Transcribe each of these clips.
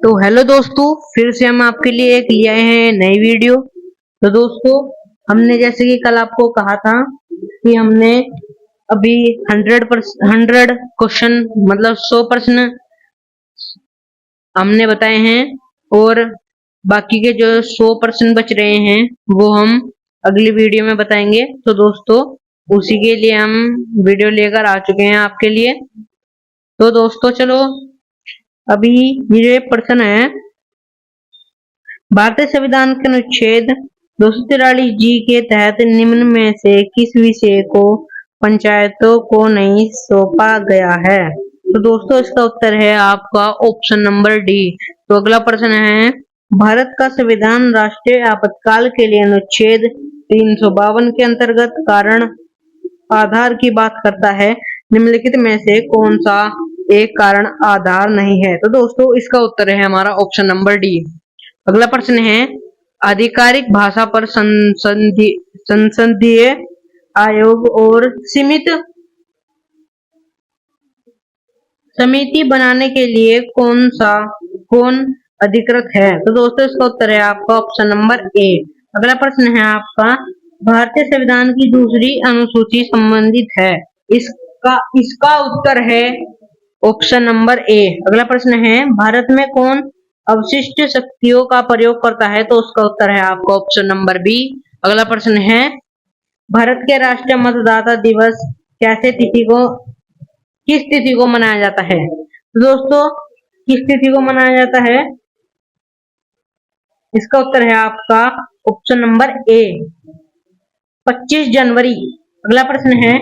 तो हेलो दोस्तों, फिर से हम आपके लिए एक ले आए हैं नई वीडियो। तो दोस्तों, हमने जैसे कि कल आपको कहा था कि हमने अभी 100 क्वेश्चन मतलब 100 प्रश्न हमने बताए हैं और बाकी के जो 100 प्रश्न बच रहे हैं वो हम अगली वीडियो में बताएंगे। तो दोस्तों, उसी के लिए हम वीडियो लेकर आ चुके हैं आपके लिए। तो दोस्तों चलो, अभी ये प्रश्न है, भारतीय संविधान के अनुच्छेद 243 जी के तहत निम्न में से किस विषय को पंचायतों को नहीं सौंपा गया है? तो दोस्तों, इसका उत्तर है आपका ऑप्शन नंबर डी। तो अगला प्रश्न है, भारत का संविधान राष्ट्रीय आपातकाल के लिए अनुच्छेद 352 के अंतर्गत कारण आधार की बात करता है। निम्नलिखित में से कौन सा एक कारण आधार नहीं है? तो दोस्तों, इसका उत्तर है हमारा ऑप्शन नंबर डी। अगला प्रश्न है, आधिकारिक भाषा पर संसदीय आयोग और सीमित समिति बनाने के लिए कौन अधिकृत है? तो दोस्तों, इसका उत्तर है आपका ऑप्शन नंबर ए। अगला प्रश्न है आपका, भारतीय संविधान की दूसरी अनुसूची संबंधित है। इसका इसका उत्तर है ऑप्शन नंबर ए। अगला प्रश्न है, भारत में कौन अवशिष्ट शक्तियों का प्रयोग करता है? तो उसका उत्तर है आपका ऑप्शन नंबर बी। अगला प्रश्न है, भारत के राष्ट्रीय मतदाता दिवस किस तिथि को मनाया जाता है? तो दोस्तों, किस तिथि को मनाया जाता है? इसका उत्तर है आपका ऑप्शन नंबर ए, 25 जनवरी। अगला प्रश्न है,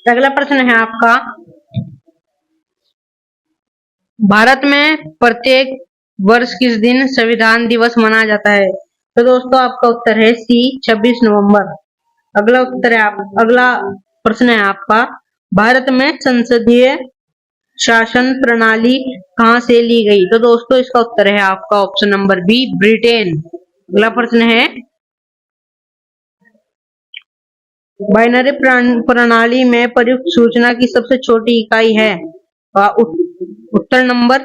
अगला प्रश्न है आपका, भारत में प्रत्येक वर्ष किस दिन संविधान दिवस मनाया जाता है? तो दोस्तों, आपका उत्तर है सी, 26 नवंबर। अगला प्रश्न है आपका, भारत में संसदीय शासन प्रणाली कहां से ली गई? तो दोस्तों, इसका उत्तर है आपका ऑप्शन नंबर बी, ब्रिटेन। अगला प्रश्न है, बाइनरी प्रणाली में प्रयुक्त सूचना की सबसे छोटी इकाई है? उत्तर नंबर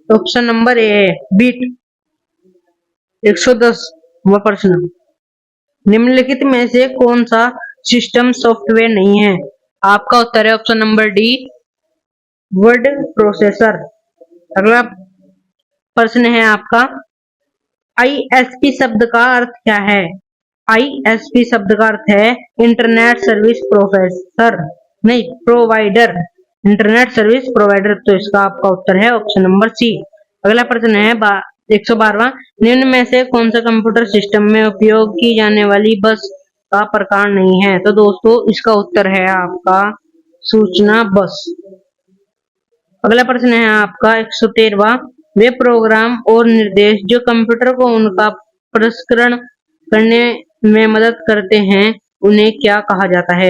ऑप्शन नंबर ए है, बीट। 110 प्रश्न, निम्नलिखित में से कौन सा सिस्टम सॉफ्टवेयर नहीं है? आपका उत्तर है option number D, word processor. अगला प्रश्न है आपका, आईएसपी शब्द का अर्थ क्या है? आईएसपी शब्द का अर्थ है इंटरनेट सर्विस प्रोफेसर नहीं प्रोवाइडर, इंटरनेट सर्विस प्रोवाइडर। तो इसका आपका उत्तर है ऑप्शन नंबर सी। अगला प्रश्न है 112वां, निम्न में से कौन सा कंप्यूटर सिस्टम में उपयोग की जाने वाली बस का प्रकार नहीं है? तो दोस्तों, इसका उत्तर है आपका सूचना बस। अगला प्रश्न है आपका 113वां, वे प्रोग्राम और निर्देश जो कंप्यूटर को उनका प्रसंस्करण करने में मदद करते हैं उन्हें क्या कहा जाता है?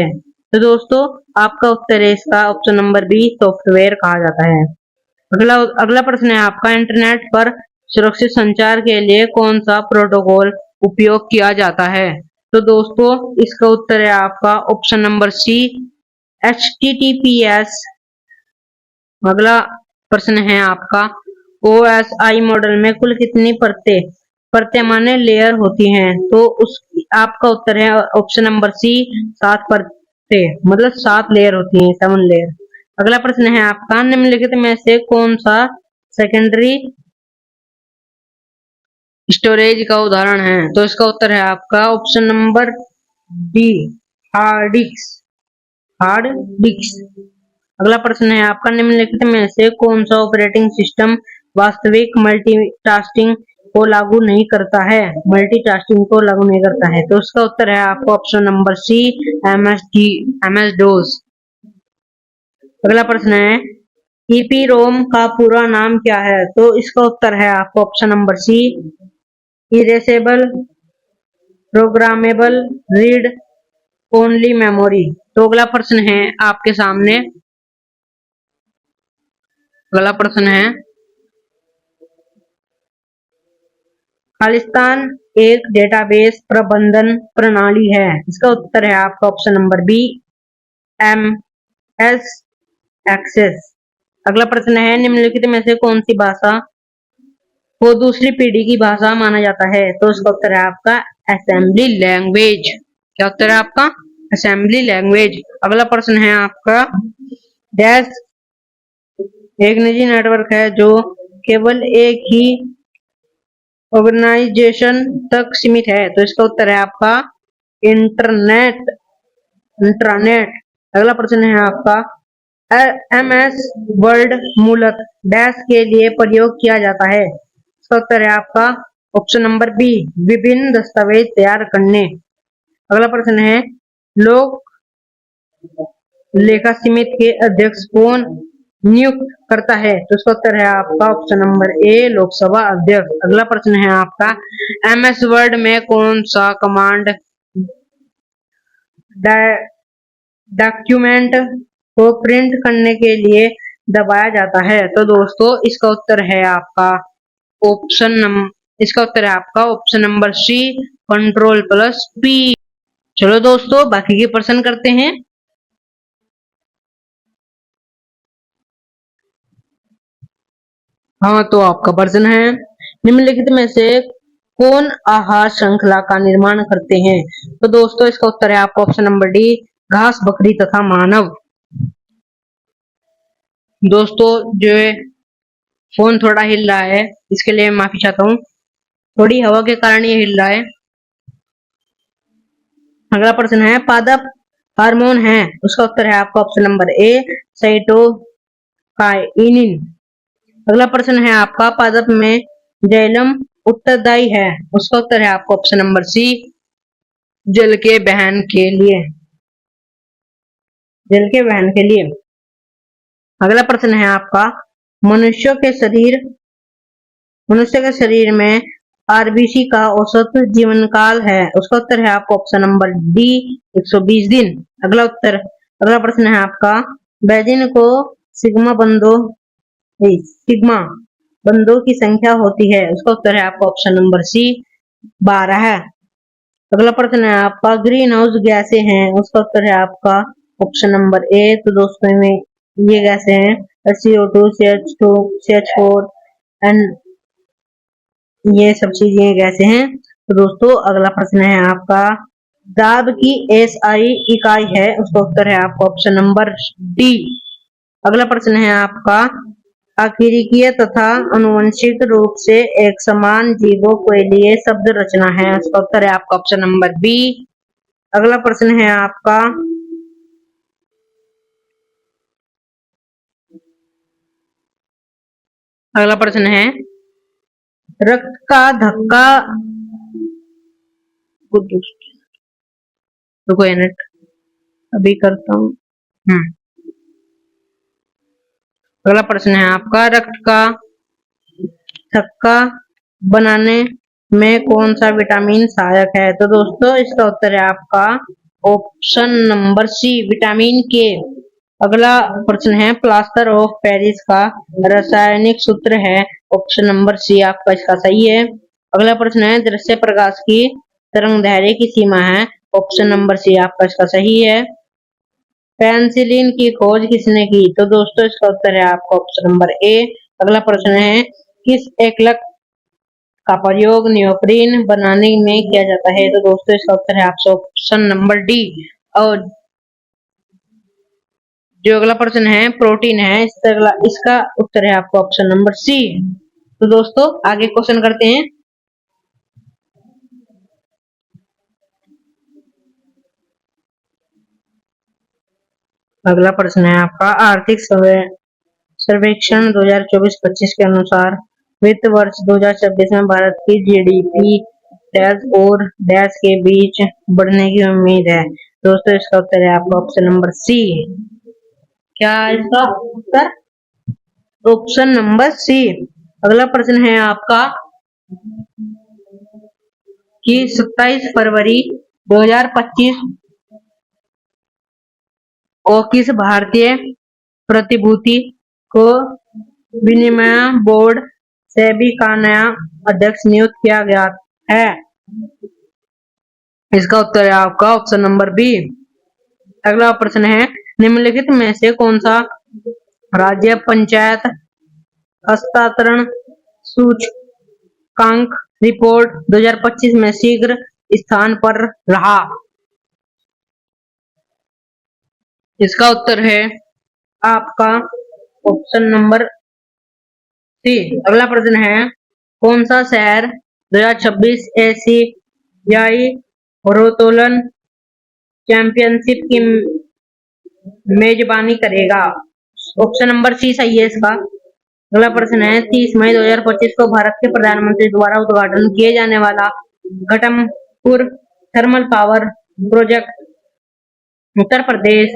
तो दोस्तों, आपका उत्तर है इसका ऑप्शन नंबर बी, सॉफ्टवेयर कहा जाता है। अगला प्रश्न है आपका, इंटरनेट पर सुरक्षित संचार के लिए कौन सा प्रोटोकॉल उपयोग किया जाता है? तो दोस्तों, इसका उत्तर है आपका ऑप्शन नंबर सी, HTTPS। अगला प्रश्न है आपका, OSI मॉडल में कुल कितनी परतें माने लेयर होती हैं? तो उस आपका उत्तर है ऑप्शन नंबर सी, 7 परतें, मतलब 7 लेयर होती हैं, 7 लेयर। अगला प्रश्न है आपका, निम्नलिखित में से कौन सा सेकेंडरी स्टोरेज का उदाहरण है? तो इसका उत्तर है आपका option number D, hard disk. अगला प्रश्न है आपका, निम्नलिखित में से कौन सा ऑपरेटिंग सिस्टम वास्तविक मल्टीटास्किंग को लागू नहीं करता है? मल्टीटास्किंग को लागू नहीं करता है। तो इसका उत्तर है आपका ऑप्शन नंबर सी, MS डोस। अगला प्रश्न है, EPROM का पूरा नाम क्या है? तो इसका उत्तर है आपका option number C, erasable programmable read only memory. तो अगला प्रश्न है आपके सामने, अगला प्रश्न है, खालिस्तान एक डेटाबेस प्रबंधन प्रणाली है? इसका उत्तर है आपका option number B, MS access. अगला प्रश्न है निम्नलिखित में से कौन सी भाषा को दूसरी पीढ़ी की भाषा माना जाता है? तो इसका उत्तर है आपका असेंबली लैंग्वेज। क्या उत्तर है आपका? Assembly language. अगला प्रश्न है आपका डैश एक निजी नेटवर्क है जो केवल एक ही ऑर्गेनाइजेशन तक सीमित है। तो इसका उत्तर है आपका इंटरनेट इंट्रानेट। अगला प्रश्न है आपका एमएस वर्ड मूलतः डैश के लिए प्रयोग किया जाता है। इसका उत्तर है आपका ऑप्शन नंबर बी विभिन्न दस्तावेज तैयार करने। अगला प्रश्न है लोक लेखा समिति के अध्यक्ष कौन नियुक्त करता है? तो इसका उत्तर है आपका ऑप्शन नंबर ए लोकसभा अध्यक्ष। अगला प्रश्न है आपका एमएस वर्ड में कौन सा कमांड डॉक्यूमेंट को प्रिंट करने के लिए दबाया जाता है? तो दोस्तों इसका उत्तर है आपका option number C control plus P. चलो दोस्तों बाकी के प्रश्न करते हैं। हाँ तो आपका प्रश्न है निम्नलिखित में से कौन आहार श्रृंखला का निर्माण करते हैं? तो दोस्तों इसका उत्तर है आपका ऑप्शन नंबर डी घास बकरी तथा मानव। दोस्तों जो फोन थोड़ा हिल रहा है इसके लिए माफी चाहता हूँ, थोड़ी हवा के कारण ये हिल रहा है। अगला प्रश्न है पादप हार्मोन है, उसका उत्तर है आपका ऑप्शन नंबर ए साइटोकाइनिन। अगला प्रश्न है आपका पादप में जैलम उत्तरदायी है, उसका उत्तर है आपका ऑप्शन नंबर सी जल के वहन के लिए। जल के वहन के लिए। अगला प्रश्न है आपका मनुष्य के शरीर में आरबीसी का औसत जीवन काल है, उसका उत्तर है आपका ऑप्शन नंबर डी 120 दिन। अगला प्रश्न है आपका बेजिन को सिग्मा बंदों की संख्या होती है, उसका उत्तर है आपका ऑप्शन नंबर सी 12 है। अगला प्रश्न है आपका ग्रीन हाउस गैसें हैं, उसका उत्तर है आपका ऑप्शन नंबर ए। तो दोस्तों में ये गैसें हैं CO2 CH2 CH4 एंड ये सब चीजें गैसें हैं। तो दोस्तों अगला प्रश्न है आपका दाब की SI इकाई है, उसका उत्तर है आपका ऑप्शन नंबर डी। अगला प्रश्न है आपका आकीरिकीय तथा अनुवंशिक रूप से एक समान जीवों के लिए शब्द रचना है, उसका उत्तर है आपका ऑप्शन नंबर बी। अगला प्रश्न है आपका रक्त का धक्का रुको यूनिट अभी करता हूँ। अगला प्रश्न है आपका रक्त का थक्का बनाने में कौन सा विटामिन सहायक है? तो दोस्तों इसका उत्तर है आपका ऑप्शन नंबर सी विटामिन के। अगला प्रश्न है प्लास्टर ऑफ पेरिस का रासायनिक सूत्र है, ऑप्शन नंबर सी आपका इसका सही है। अगला प्रश्न है दृश्य प्रकाश की तरंगदैर्घ्य की सीमा है, ऑप्शन नंबर सी आपका इसका सही है। पेनिसिलिन की खोज किसने की? तो दोस्तों इसका उत्तर है आपका ऑप्शन नंबर ए। अगला प्रश्न है किस एकलक का प्रयोग नियोप्रीन बनाने में किया जाता है? तो दोस्तों इसका उत्तर है आपका ऑप्शन नंबर डी। और जो अगला प्रश्न है प्रोटीन है, इसका उत्तर है आपका ऑप्शन नंबर सी। तो दोस्तों आगे क्वेश्चन करते हैं। अगला प्रश्न है आपका आर्थिक सर्वेक्षण 2024-25 के अनुसार वित्त वर्ष 2026 में भारत की GDP डैश और डैश के बीच बढ़ने की उम्मीद है। दोस्तों इसका उत्तर है आपका ऑप्शन नंबर सी। क्या इसका उत्तर ऑप्शन नंबर सी। अगला प्रश्न है आपका कि 27 फरवरी 2025 और किस भारतीय प्रतिभूति को विनिमय बोर्ड सेबी का नया अध्यक्ष नियुक्त किया गया है? इसका उत्तर है आपका ऑप्शन नंबर बी। अगला प्रश्न है निम्नलिखित में से कौन सा राज्य पंचायत हस्तांतरण सूचकांक रिपोर्ट 2025 में शीघ्र स्थान पर रहा? इसका उत्तर है आपका ऑप्शन नंबर सी। अगला प्रश्न है, कौन सा शहर 2026 एशियाई भारोत्तोलन चैंपियनशिप की मेजबानी करेगा? ऑप्शन नंबर सी सही है इसका। अगला प्रश्न है, 30 मई 2025 को भारत के प्रधानमंत्री द्वारा उद्घाटन किए जाने वाला घटमपुर thermal power project Uttar Pradesh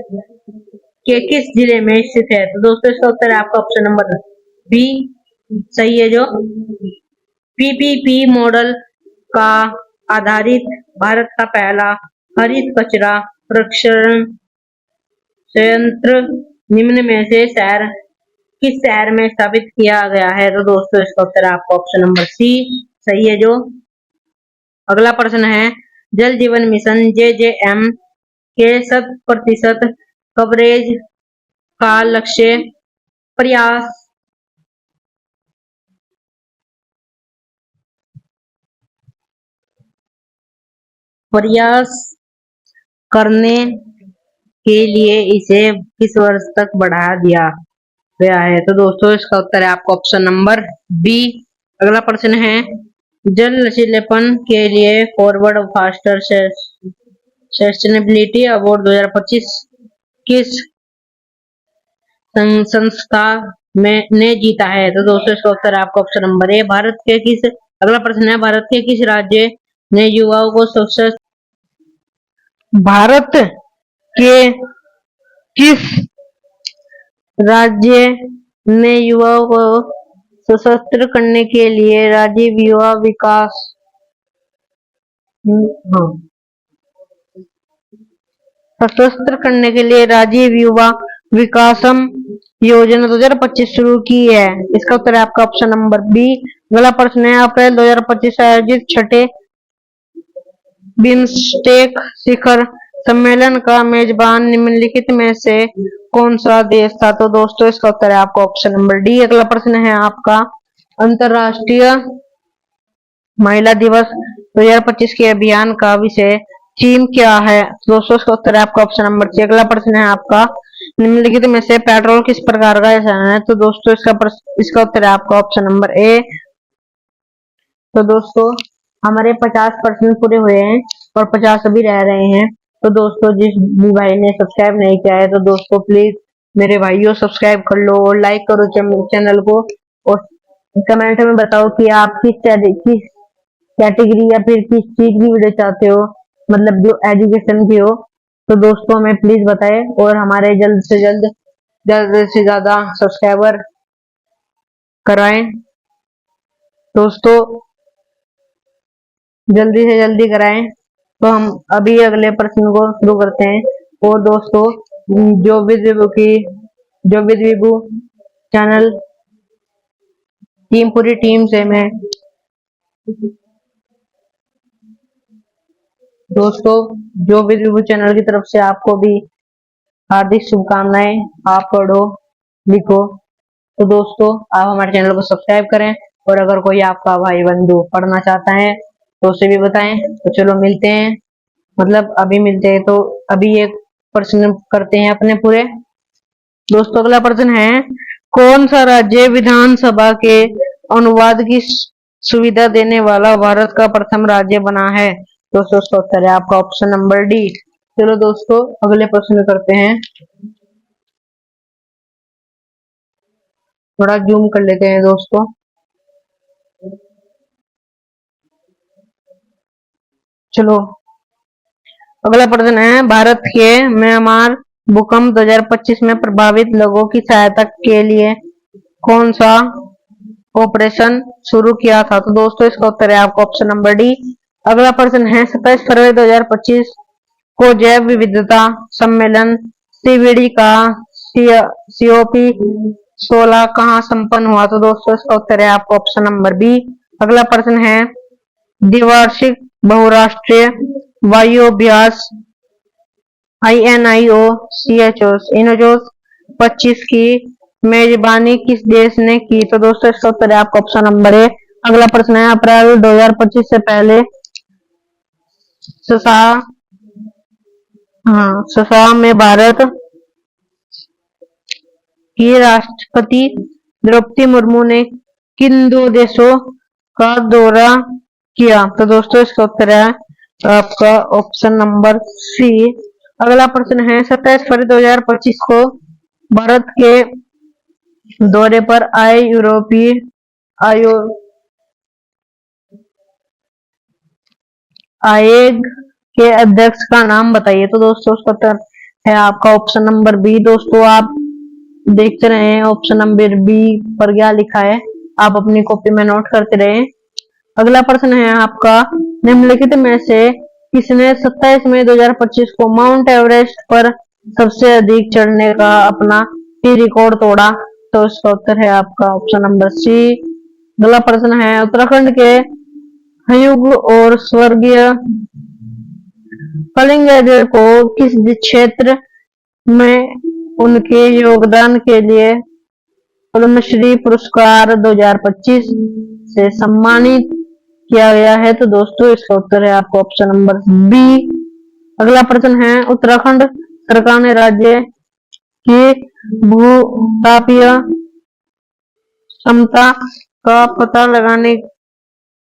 के किस जिले में स्थित है? तो दोस्तों इसका उत्तर है आपका ऑप्शन नंबर बी सही है, जो पीपीपी मॉडल का आधारित भारत का पहला हरित कचरा प्रसंस्करण संयंत्र निम्न में से किस शहर में स्थापित किया गया है? तो दोस्तों इसका उत्तर है आपका ऑप्शन नंबर सी सही है, जो अगला प्रश्न है, जल जीवन मिशन JJM के 100% कवरेज का लक्ष्य प्रयास करने के लिए इसे किस वर्ष तक बढ़ा दिया गया है? तो दोस्तों इसका उत्तर है आपका ऑप्शन नंबर बी। अगला प्रश्न है, जल लचीलेपन के लिए फॉरवर्ड फास्टर सस्टेनेबिलिटी अवार्ड 2025 किस संस्था ने जीता है? तो दोस्तों इसका उत्तर है आपका ऑप्शन नंबर ए। अगला प्रश्न है, भारत के किस राज्य ने युवाओं को भारत के किस राज्य ने युवाओं को सशस्त्र करने के लिए राजीव युवा विकास सशस्त्र करने के लिए राजीव युवा विकासम योजना 2025 शुरू की है? इसका उत्तर है आपका ऑप्शन नंबर बी। अगला प्रश्न है, अप्रैल 2025 आयोजित छठे बिम्स्टेक शिखर सम्मेलन का मेजबान निम्नलिखित में से कौन सा देश था? तो दोस्तों इसका उत्तर है आपका ऑप्शन नंबर डी। अगला प्रश्न है आपका, अंतरराष्ट्रीय महिला दिवस 2025 के अभियान का विषय थीम क्या है? दोस्तों इसका उत्तर है आपका ऑप्शन नंबर सी। अगला प्रश्न है आपका, निम्नलिखित में से पेट्रोल किस प्रकार का रसायन है? तो दोस्तों इसका उत्तर है आपका ऑप्शन नंबर ए। तो दोस्तों हमारे 50% पूरे हुए हैं और 50 अभी रह रहे हैं। तो दोस्तों जिस भी भाई ने सब्सक्राइब नहीं किया है तो दोस्तों प्लीज मेरे भाइयों सब्सक्राइब कर लो और लाइक करो चैनल को, और कमेंट में बताओ कि आप किस कैटेगरी या फिर किस चीज की वीडियो चाहते हो, मतलब जो एजुकेशन की हो। तो दोस्तों हमें प्लीज बताएं और हमारे जल्द से ज्यादा सब्सक्राइबर कराएं। दोस्तों जल्दी से जल्दी कराएं। तो हम अभी अगले प्रश्न को शुरू करते हैं। और दोस्तों जो विद विभू चैनल पूरी टीम से मैं दोस्तों जो विद विभू चैनल की तरफ से आपको भी हार्दिक शुभकामनाएं। आप पढ़ो लिखो। तो दोस्तों आप हमारे चैनल को सब्सक्राइब करें, और अगर कोई आपका भाई बंधु पढ़ना चाहता है तो उसे भी बताएं। तो चलो मिलते हैं, मतलब अभी मिलते हैं। तो अभी एक प्रश्न करते हैं अपने पूरे। दोस्तों अगला प्रश्न है, कौन सा राज्य विधानसभा के अनुवाद की सुविधा देने वाला भारत का प्रथम राज्य बना है? दोस्तों इसका उत्तर है आपका ऑप्शन नंबर डी। चलो दोस्तों अगले प्रश्न करते हैं। थोड़ा जूम कर लेते हैं दोस्तों। चलो अगला प्रश्न है, भारत के म्यांमार भूकंप 2025 में प्रभावित लोगों की सहायता के लिए कौन सा ऑपरेशन शुरू किया था? तो दोस्तों इसका उत्तर है आपका ऑप्शन नंबर डी। अगला प्रश्न है, 27 फरवरी 2025 को जैव विविधता सम्मेलन CVD का COP 16 कहाँ संपन्न हुआ? तो दोस्तों इसका उत्तर है आपका ऑप्शन नंबर बी। अगला प्रश्न है, द्विवार्षिक बहुराष्ट्रीय वायु अभ्यास INIOCHOS 25 की मेजबानी किस देश ने की? तो दोस्तों इसका उत्तर है आपका ऑप्शन नंबर ए। अगला प्रश्न है, अप्रैल 2025 से पहले ससा ससा में भारत की राष्ट्रपति द्रौपदी मुर्मू ने किन दो देशों का दौरा किया? तो दोस्तों इसका उत्तर है आपका ऑप्शन नंबर सी। अगला प्रश्न है, 27 फरवरी 2025 को भारत के दौरे पर आए यूरोपीय आयोग के अध्यक्ष का नाम बताइए। तो दोस्तों उसका उत्तर है आपका ऑप्शन नंबर बी। दोस्तों आप देखते रहे ऑप्शन नंबर बी पर क्या लिखा है, आप अपनी कॉपी में नोट करते रहे। अगला प्रश्न है आपका, निम्नलिखित में से किसने 27 मई 2025 को माउंट एवरेस्ट पर सबसे अधिक चढ़ने का अपना ही रिकॉर्ड तोड़ा? तो इसका उत्तर है आपका ऑप्शन नंबर सी। अगला प्रश्न है, उत्तराखंड के हयुग और स्वर्गीय कलिंगेद्र को किस क्षेत्र में उनके योगदान के लिए पद्मश्री पुरस्कार 2025 से सम्मानित किया गया है? तो दोस्तों इसका उत्तर है आपका ऑप्शन नंबर बी। अगला प्रश्न है, उत्तराखंड सरकार ने राज्य की भूतापीय क्षमता का पता लगाने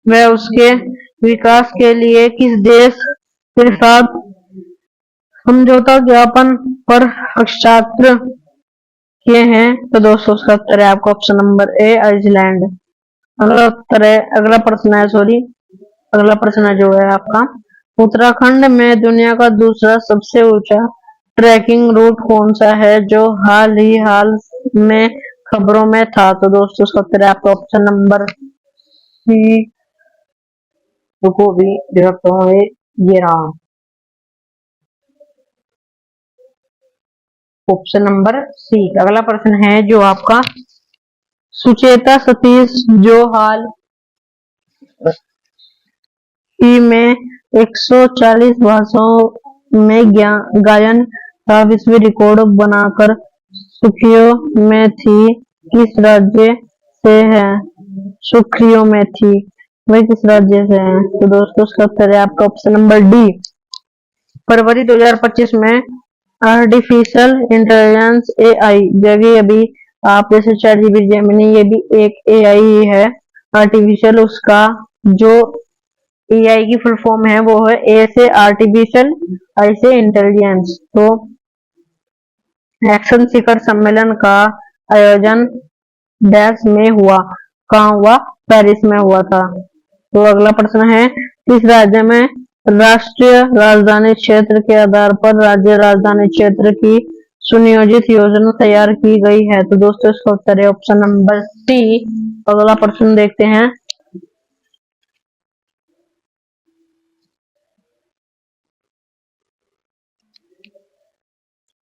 व उसके विकास के लिए किस देश के साथ समझौता ज्ञापन पर हस्ताक्षर किए हैं? तो दोस्तों उसका उत्तर है आपका ऑप्शन नंबर ए, आइसलैंड। अगला प्रश्न जो है आपका, उत्तराखंड में दुनिया का दूसरा सबसे ऊंचा ट्रैकिंग रूट कौन सा है जो हाल में खबरों में था? तो दोस्तों उसका उत्तर है आपका ऑप्शन नंबर सी। रुको भी देखता हूँ, ये रहा ऑप्शन नंबर सी। अगला प्रश्न है जो आपका, सुचेता सतीश जो हाल ही में 140 भाषाओं में गायन का विश्व रिकॉर्ड बनाकर सुर्खियों में थी, किस राज्य से है? सुर्खियों में थी, वह किस राज्य से है? तो दोस्तों इसका उत्तर है आपका ऑप्शन नंबर डी। फरवरी 2025 में आर्टिफिशियल इंटेलिजेंस एआई, जैसे अभी आप जैसे चैट जीपीटी जेमिनी, ये भी एक एआई ही है आर्टिफिशियल। उसका जो एआई की फुल फॉर्म है वो है ए से आर्टिफिशियल, आई से इंटेलिजेंस। तो एक्शन शिखर सम्मेलन का आयोजन डैश में हुआ, कहाँ हुआ? पेरिस में हुआ था। तो अगला प्रश्न है, किस राज्य में राष्ट्रीय राजधानी क्षेत्र के आधार पर राज्य राजधानी क्षेत्र की सुनियोजित योजना तैयार की गई है? तो दोस्तों इसका उत्तर है ऑप्शन नंबर सी। अगला प्रश्न देखते हैं,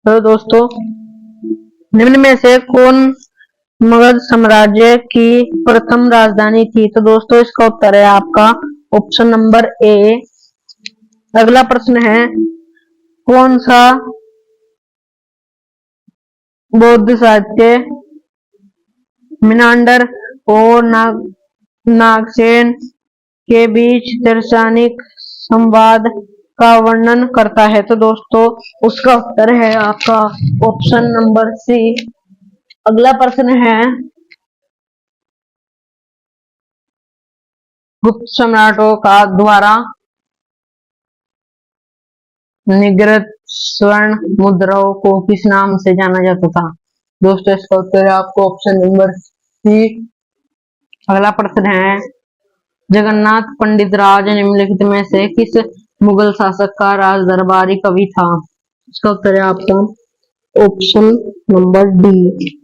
तो दोस्तों निम्न में से कौन मगध साम्राज्य की प्रथम राजधानी थी? तो दोस्तों इसका उत्तर है आपका ऑप्शन नंबर ए। अगला प्रश्न है, कौन सा बौद्ध साहित्य मिनांडर और नागसेन के बीच दार्शनिक संवाद का वर्णन करता है? तो दोस्तों उसका उत्तर है आपका ऑप्शन नंबर सी। अगला प्रश्न है, गुप्त सम्राटों का द्वारा निगृहित स्वर्ण मुद्राओं को किस नाम से जाना जाता था? दोस्तों इसका उत्तर है आपको ऑप्शन नंबर सी। अगला प्रश्न है, जगन्नाथ पंडित राज निम्नलिखित में से किस मुगल शासक का राज दरबारी कवि था? इसका उत्तर है आपका ऑप्शन नंबर डी।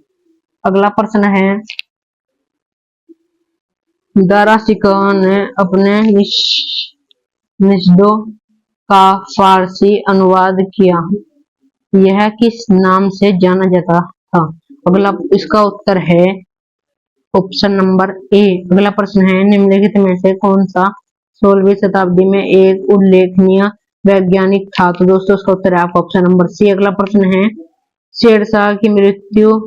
अगला प्रश्न है, दारा सिकोह ने अपने निषदों का फारसी अनुवाद किया, यह किस नाम से जाना जाता था? अगला इसका उत्तर है ऑप्शन नंबर ए। अगला प्रश्न है, निम्नलिखित में से कौन सा 16वीं शताब्दी में एक उल्लेखनीय वैज्ञानिक था? तो दोस्तों इसका उत्तर है आपका ऑप्शन नंबर सी। अगला प्रश्न है, शेरशाह की मृत्यु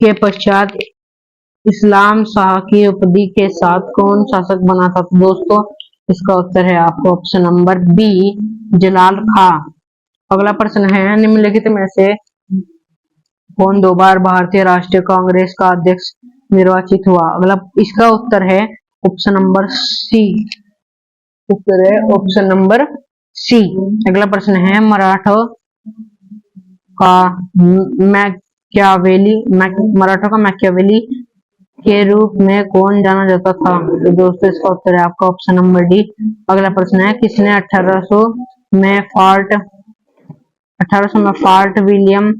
के पश्चात इस्लाम शाह की उपाधि के साथ कौन शासक बना था? तो दोस्तों इसका उत्तर है आपको ऑप्शन नंबर बी, जलाल खां। अगला प्रश्न है, निम्नलिखित में से कौन 2 बार भारतीय राष्ट्रीय कांग्रेस का अध्यक्ष निर्वाचित हुआ? अगला इसका उत्तर है ऑप्शन नंबर सी। उत्तर है ऑप्शन नंबर सी। अगला प्रश्न है, मराठों का मैकियावेली के रूप में कौन जाना जाता था? तो दोस्तों इसका उत्तर है आपका ऑप्शन नंबर डी। अगला प्रश्न है, किसने 1800 में फोर्ट विलियम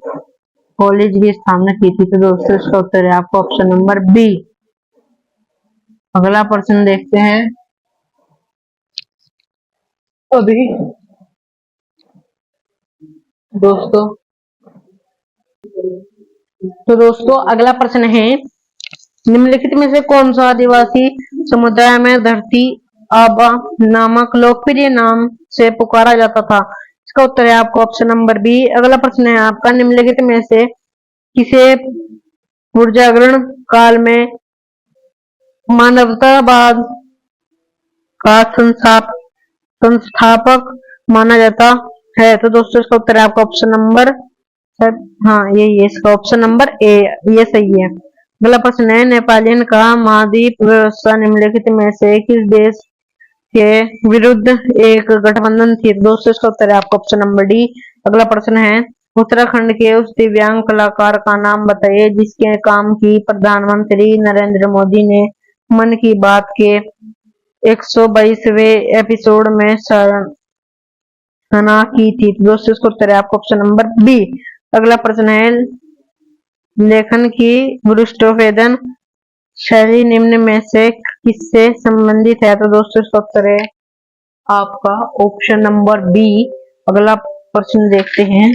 कॉलेज की स्थापना की थी? तो दोस्तों इसका उत्तर है आपका ऑप्शन नंबर बी। अगला प्रश्न देखते हैं अभी दोस्तों अगला प्रश्न है, निम्नलिखित में से कौन सा आदिवासी समुदाय में धरती आबा नामक लोकप्रिय नाम से पुकारा जाता था? इसका उत्तर है आपका ऑप्शन नंबर बी। अगला प्रश्न है आपका, निम्नलिखित में से किसे पुनर्जागरण काल में मानवतावाद का संस्थापक माना जाता है? तो दोस्तों इसका उत्तर है आपका ऑप्शन नंबर, हाँ यही है इसका ऑप्शन नंबर ए, ये सही है। अगला प्रश्न है, नेपोलियन का महाद्वीप व्यवस्था निम्नलिखित में से किस देश के विरुद्ध एक गठबंधन थी? दोस्तों इसका उत्तर है आपका ऑप्शन नंबर डी। अगला प्रश्न है, उत्तराखंड के उस दिव्यांग कलाकार का नाम बताइए जिसके काम की प्रधानमंत्री नरेंद्र मोदी ने मन की बात के 122वें एपिसोड में सराहना की थी? दोस्तों इसका उत्तर है आपका ऑप्शन नंबर बी। अगला प्रश्न है, लेखन की वृक्षोत्पादन शैली निम्न में से किससे संबंधित है? तो दोस्तों इसका उत्तर है आपका ऑप्शन नंबर बी। अगला प्रश्न देखते हैं,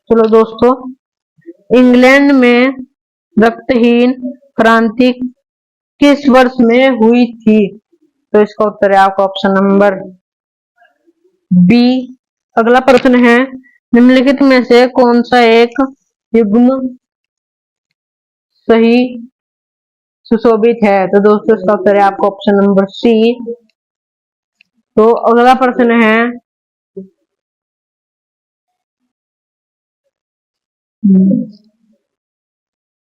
चलो दोस्तों, इंग्लैंड में रक्तहीन क्रांति किस वर्ष में हुई थी? तो इसका उत्तर है आपका ऑप्शन नंबर बी। अगला प्रश्न है, निम्नलिखित में से कौन सा एक युग्म सही सुशोभित है? तो दोस्तों इसका उत्तर है आपका ऑप्शन नंबर सी। तो अगला प्रश्न है,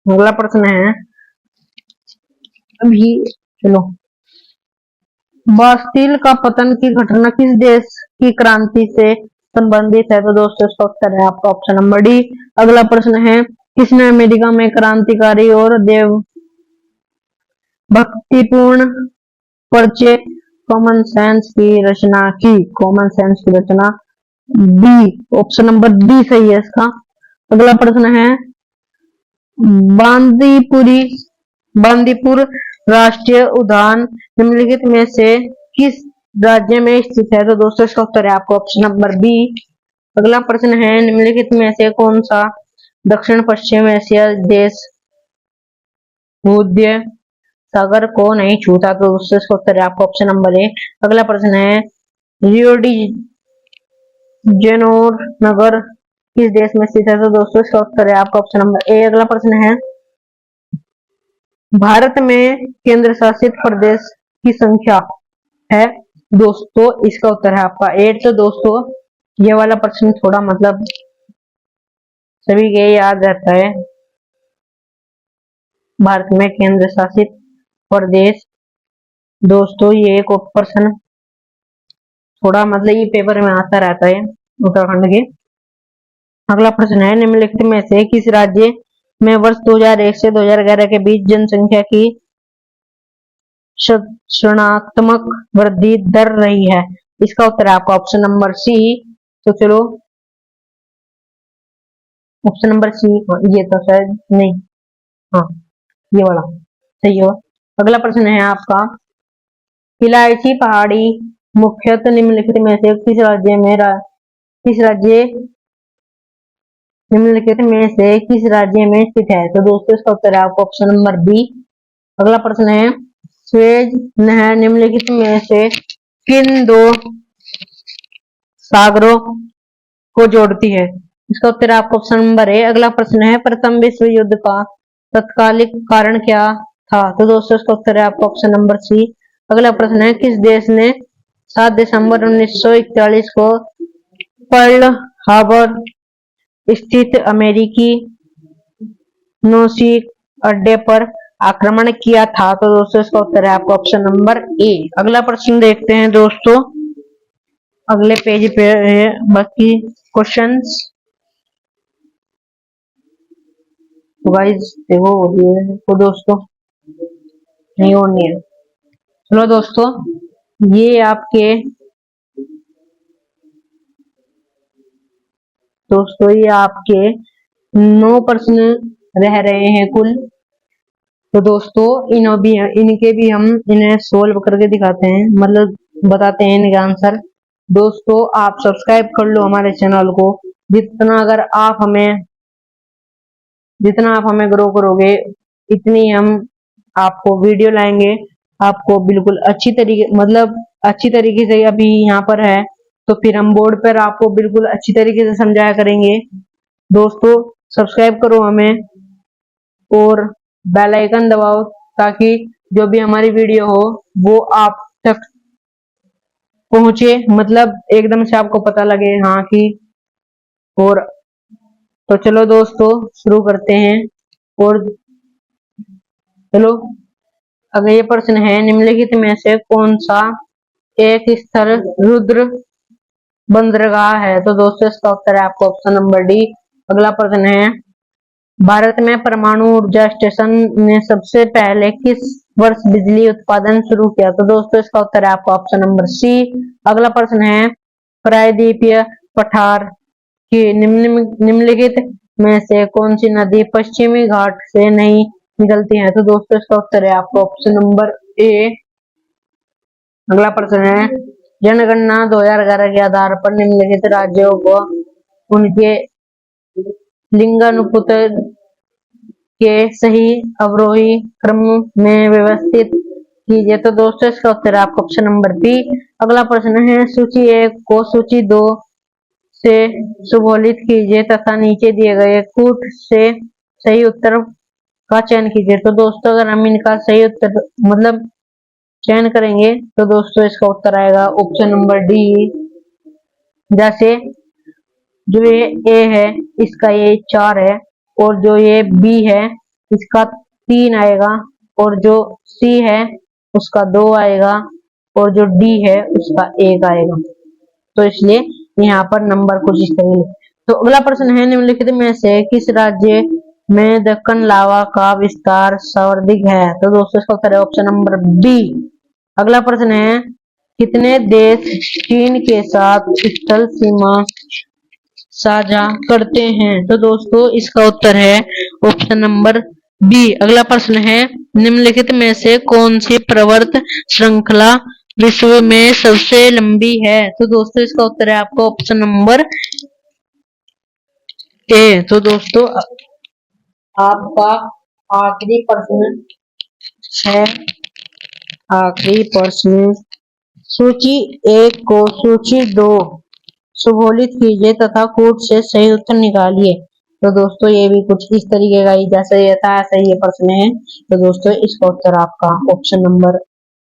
अगला प्रश्न है अभी, चलो, बास्टिल का पतन की घटना किस देश की क्रांति से संबंधित है? तो दोस्तों इसका उत्तर है आपका ऑप्शन नंबर डी। अगला प्रश्न है, किसने अमेरिका में क्रांतिकारी और देव भक्तिपूर्ण पर्चे कॉमन सेंस की रचना की? कॉमन सेंस की रचना बी, ऑप्शन नंबर बी सही है इसका। अगला प्रश्न है, बांदीपुर राष्ट्रीय उद्यान निम्नलिखित में से किस राज्य में स्थित है? तो दोस्तों इसका उत्तर है आपका ऑप्शन नंबर बी। अगला प्रश्न है, निम्नलिखित में से कौन सा दक्षिण पश्चिम एशिया देश भूमध्य सागर को नहीं छूता? तो दोस्तों इसका उत्तर है आपका ऑप्शन नंबर ए। अगला प्रश्न है, रियो डी जेनेरो नगर किस देश में स्थित है? तो दोस्तों इसका उत्तर है आपका ऑप्शन नंबर ए। अगला प्रश्न है, भारत में केंद्र शासित प्रदेश की संख्या है? दोस्तों इसका उत्तर है आपका 8। तो दोस्तों ये वाला प्रश्न थोड़ा मतलब सभी के याद रहता है, भारत में केंद्र शासित प्रदेश। दोस्तों ये एक प्रश्न थोड़ा मतलब ये पेपर में आता रहता है उत्तराखंड के। अगला प्रश्न है, निम्नलिखित में से किस राज्य में वर्ष 2001 से 2011 के बीच जनसंख्या की ऋणात्मक वृद्धि दर रही है? इसका उत्तर है आपका ऑप्शन नंबर सी। तो चलो ऑप्शन नंबर सी, ये तो शायद नहीं, हाँ ये वाला सही होगा। अगला प्रश्न है आपका, इलायची पहाड़ी मुख्यतः निम्नलिखित में से किस राज्य में स्थित है? तो दोस्तों इसका उत्तर है आपका ऑप्शन नंबर बी। अगला प्रश्न है, स्वेज नहर निम्नलिखित में से किन दो सागरों को जोड़ती है? इसका उत्तर है आपका ऑप्शन नंबर ए। अगला प्रश्न है, प्रथम विश्व युद्ध का तत्कालिक कारण क्या था? तो दोस्तों इसका उत्तर है आपका ऑप्शन नंबर सी। अगला प्रश्न है, किस देश ने 7 दिसंबर 1941 को पर्ल हार्बर स्थित अमेरिकी नौसेना अड्डे पर आक्रमण किया था? तो दोस्तों इसका उत्तर है आपका ऑप्शन नंबर ए। अगला प्रश्न देखते हैं दोस्तों, अगले पेज पे है बाकी क्वेश्चंस। गाइस देखो ये तो दोस्तों नहीं होनी है। चलो दोस्तों, ये आपके दोस्तों ये आपके 9 प्रश्न रह रहे हैं कुल। तो दोस्तों इनके भी हम इन्हें सोल्व करके दिखाते हैं, मतलब बताते हैं इनके आंसर। दोस्तों आप सब्सक्राइब कर लो हमारे चैनल को। जितना आप हमें ग्रो करोगे इतनी हम आपको वीडियो लाएंगे, आपको बिल्कुल अच्छी तरीके से। अभी यहाँ पर है तो फिर हम बोर्ड पर आपको बिल्कुल अच्छी तरीके से समझाया करेंगे। दोस्तों सब्सक्राइब करो हमें और बेल आइकन दबाओ, ताकि जो भी हमारी वीडियो हो वो आप तक पहुंचे, मतलब एकदम से आपको पता लगे हाँ कि। और तो चलो दोस्तों शुरू करते हैं। और चलो अगर ये प्रश्न है, निम्नलिखित में से कौन सा एक स्थल रुद्र बंदरगाह है? तो दोस्तों इसका उत्तर है आपका ऑप्शन नंबर डी। अगला प्रश्न है, भारत में परमाणु ऊर्जा स्टेशन ने सबसे पहले किस वर्ष बिजली उत्पादन शुरू किया? तो दोस्तों इसका उत्तर है आपका ऑप्शन नंबर सी। अगला प्रश्न है, प्रायद्वीपीय पठार की निम्नलिखित में से कौन सी नदी पश्चिमी घाट से नहीं निकलती है? तो दोस्तों इसका उत्तर है आपका ऑप्शन नंबर ए। अगला प्रश्न है, जनगणना 2011 के आधार पर निम्नलिखित राज्यों को उनके लिंगानुपात के सही अवरोही क्रम में व्यवस्थित कीजिए। तो दोस्तों इसका उत्तर है आपका ऑप्शन नंबर बी। अगला प्रश्न है, सूची 1 को सूची 2 से सुभोलित कीजिए तथा नीचे दिए गए कूट से सही उत्तर का चयन कीजिए। तो दोस्तों अगर हम इनका सही उत्तर मतलब चयन करेंगे तो दोस्तों इसका उत्तर आएगा ऑप्शन नंबर डी। जैसे जो ये ए है इसका ये 4 है, और जो ये बी है इसका 3 आएगा, और जो सी है उसका 2 आएगा, और जो डी है उसका 1 आएगा। तो इसलिए यहाँ पर नंबर कुछ इस तरह। तो अगला प्रश्न है, निम्नलिखित में से किस राज्य में दक्कन लावा का विस्तार सर्वाधिक है? तो दोस्तों इसका उत्तर है ऑप्शन नंबर बी। अगला प्रश्न है, कितने देश चीन के साथ स्थल सीमा साझा करते हैं? तो दोस्तों इसका उत्तर है ऑप्शन नंबर बी। अगला प्रश्न है, निम्नलिखित में से कौन सी पर्वत श्रृंखला विश्व में सबसे लंबी है? तो दोस्तों इसका उत्तर है आपका ऑप्शन नंबर ए। तो दोस्तों आपका आखिरी प्रश्न है, आखिरी प्रश्न, सूची 1 को सूची 2 सुभोलित कीजिए तथा कूट से सही उत्तर निकालिए। तो दोस्तों ये भी कुछ इस तरीके का ही जैसा ये था ऐसा ये प्रश्न है। तो दोस्तों इसका उत्तर आपका ऑप्शन नंबर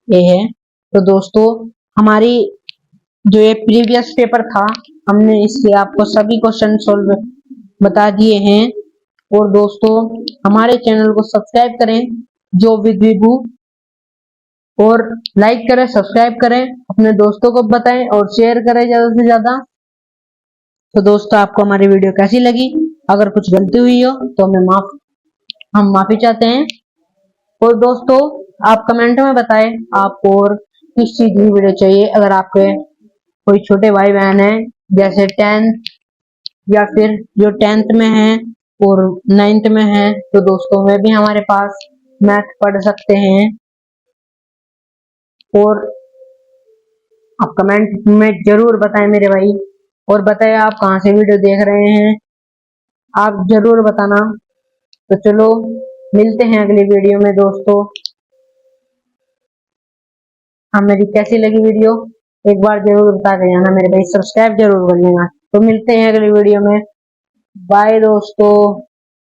ए है। तो दोस्तों हमारी जो ये प्रीवियस पेपर था हमने इसके आपको सभी क्वेश्चन सोल्व बता दिए हैं। और दोस्तों हमारे चैनल को सब्सक्राइब करें जो विधु, और लाइक करें, सब्सक्राइब करें, अपने दोस्तों को बताएं और शेयर करें ज्यादा से ज्यादा। तो दोस्तों आपको हमारी वीडियो कैसी लगी? अगर कुछ गलती हुई हो तो हम माफी चाहते हैं। और दोस्तों आप कमेंट में बताएं आपको और किस चीज की वीडियो चाहिए। अगर आपके कोई छोटे भाई बहन है जैसे 10th या फिर जो 10th में है और 9th में है, तो दोस्तों वे भी हमारे पास मैथ पढ़ सकते हैं। और आप कमेंट में जरूर बताएं मेरे भाई, और बताएं आप कहाँ से वीडियो देख रहे हैं, आप जरूर बताना। तो चलो मिलते हैं अगली वीडियो में दोस्तों। हाँ मेरी कैसी लगी वीडियो एक बार जरूर बता के जाना मेरे भाई, सब्सक्राइब जरूर कर लेना। तो मिलते हैं अगली वीडियो में। बाय दोस्तों।